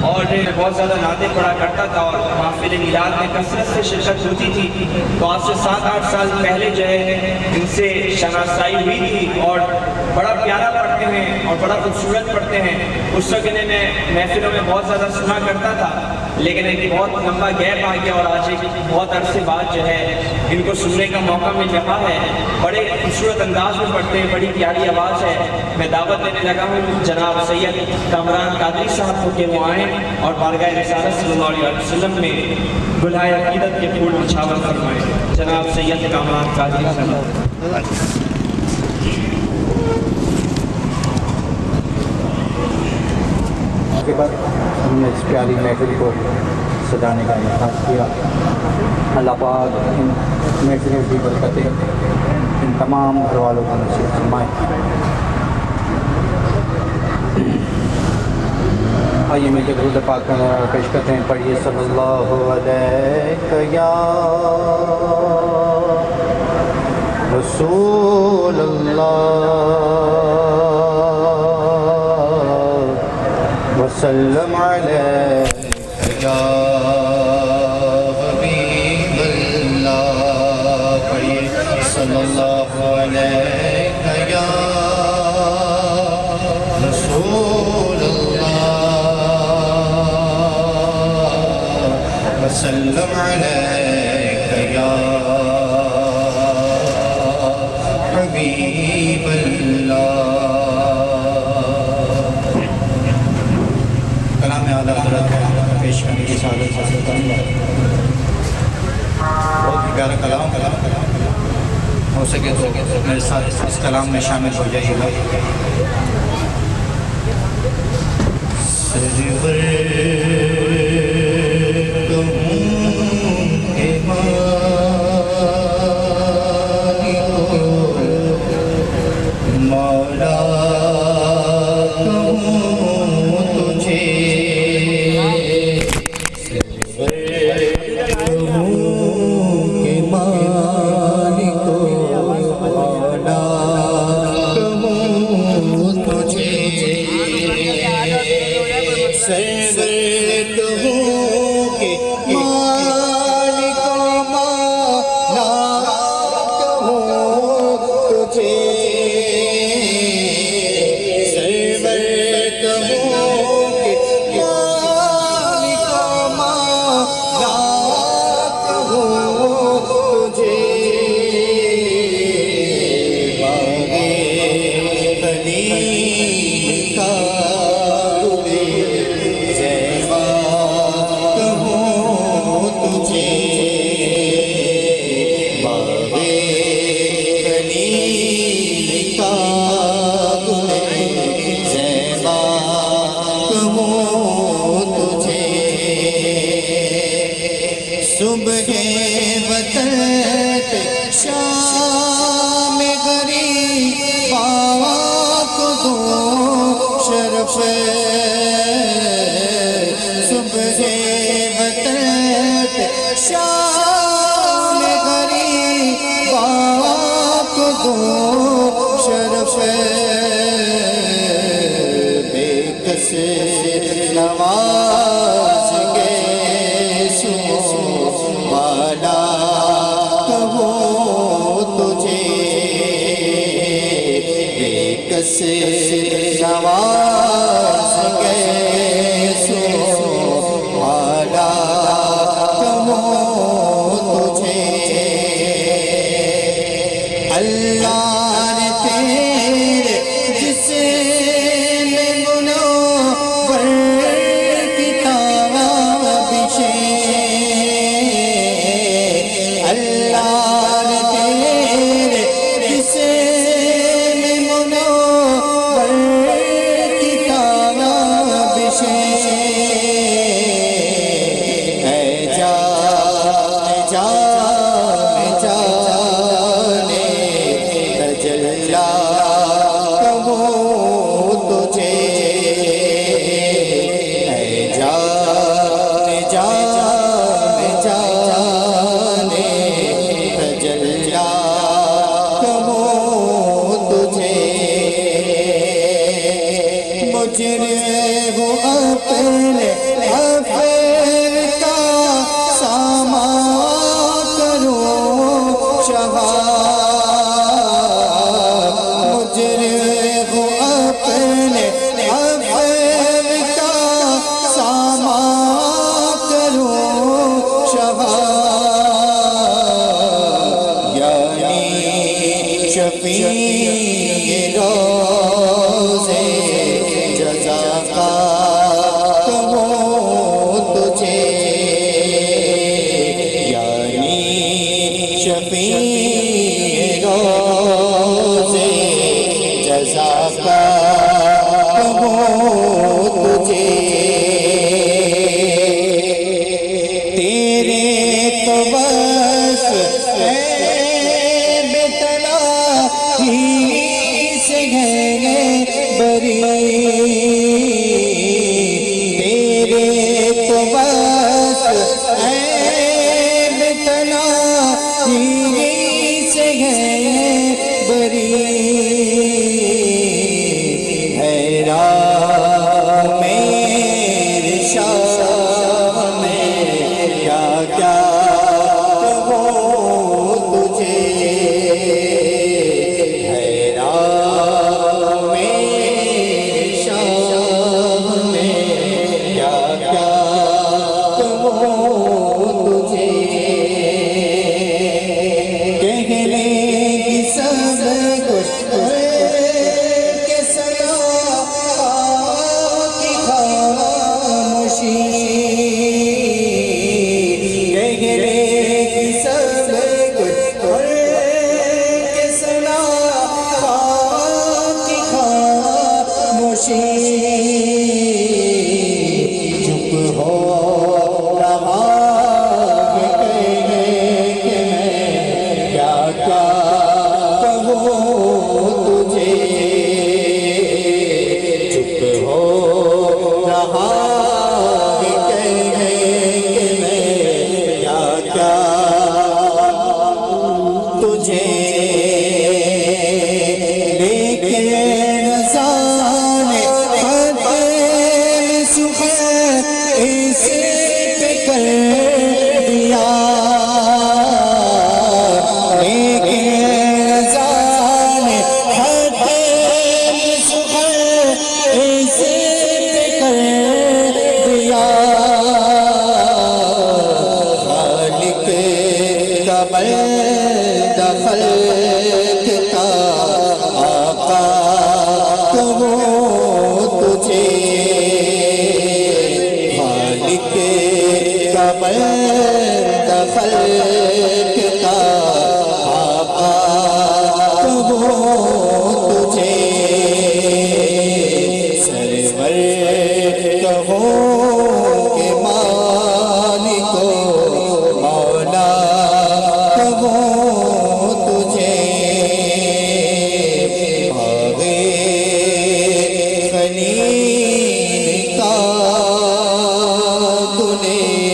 اور بہت زیادہ نعتیں پڑھا کرتا تھا اور محفل میلاد میں کثرت سے شرکت ہوتی تھی. تو آج سے 7-8 سال پہلے جو ہے ان سے شناسائی ہوئی تھی اور بڑا پیارا پڑھتے ہیں اور بڑا خوبصورت پڑھتے ہیں. اس وقت انہیں میں محفلوں میں بہت زیادہ سنا کرتا تھا، لیکن ایک بہت لمبا گیپ آ گیا اور آج ایک بہت عرصے بعد جو ہے ان کو سننے کا موقع مل رہا ہے. بڑے خوبصورت انداز میں پڑھتے ہیں، بڑی پیاری آواز ہے. میں دعوت دینے لگا ہوں جناب سید کامران قادری صاحب کو کہ وہ آئیں اور بارگاہ رسالت صلی اللہ علیہ وسلم میں گلہائے عقیدت کے پھول نچھاور فرمائیں. جناب سید کامران قادری صاحب. اس کے بعد ہم نے اس پیاری محفل کو سجانے کا انتخاب کیا. اللہ پاک ان محفلوں کی برکتیں ان تمام گھر والوں کو نصیب فرمائے. آئیے مل کے درود پاک کا پیش کرتے ہیں. پڑھیے صلی اللہ علیہ یا رسول اللہ وسلم علیہ یا حبیب اللہ. پڑھیے صلی اللہ علیہ یا رسول اللہ وسلم علیہ یا حبیب اللہ. کلام اعلیٰ حضرت پیش کرنے کی سعادت حاصل کروں گا. بہت ہی پیارا کلام ہو سکے تو میرے ساتھ اس کلام میں شامل ہو جائیے گا. سرور صبح وطن شام غریب کو دو شرف. صبح وطن شام غریب کو دو شرف. بے کس نواز کے والا کہو تجھے بے کس نواز کے سو والا کہو تجھے. اللہ نے تیرے جس میں منور کی ہو اپنے افعال کا سامان کرو شہا مجرم ہو اپنے افعال کا سامان کرو شہا یعنی شفیع روزے جزا کا کہوں تجھے یعنی شفیع روزے جزا کا کہوں تجھے تیرے تو بس ہی سے ہے بری تیرے تو بس عیب تنہی سے ہے بری حیران میرے شاہ میں کیا کیا کہوں تجھے چپ ہو رہا کہ کہنے کہ میں کیا کیا کہوں تجھے چپ ہو رہا کہ کہنے کہ میں کیا کیا تجھے خلیل کا تو نے